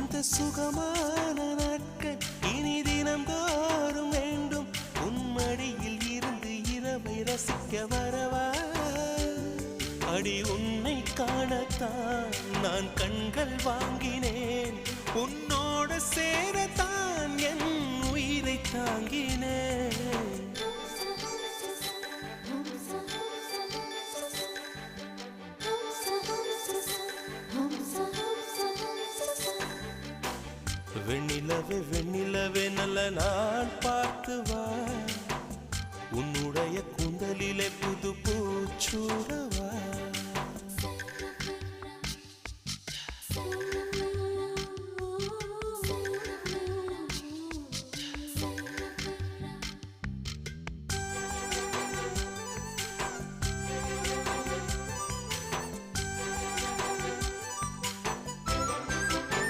சுகமான நாட்கள் இனி தினந்தோறும் வேண்டும் உன்மடியில் இருந்து இரவை ரசிக்க வரவா அடி உன்னை காணத்தான் நான் கண்கள் வாங்கினேன் உன்னோட சேரத்தான் என் உயிரை தாங்கினேன் வெண்ணிலவே வெண்ணிலவே நல்ல நான் பார்த்து வா உன்னுடைய கூந்தலிலே புது பூச்சூடவா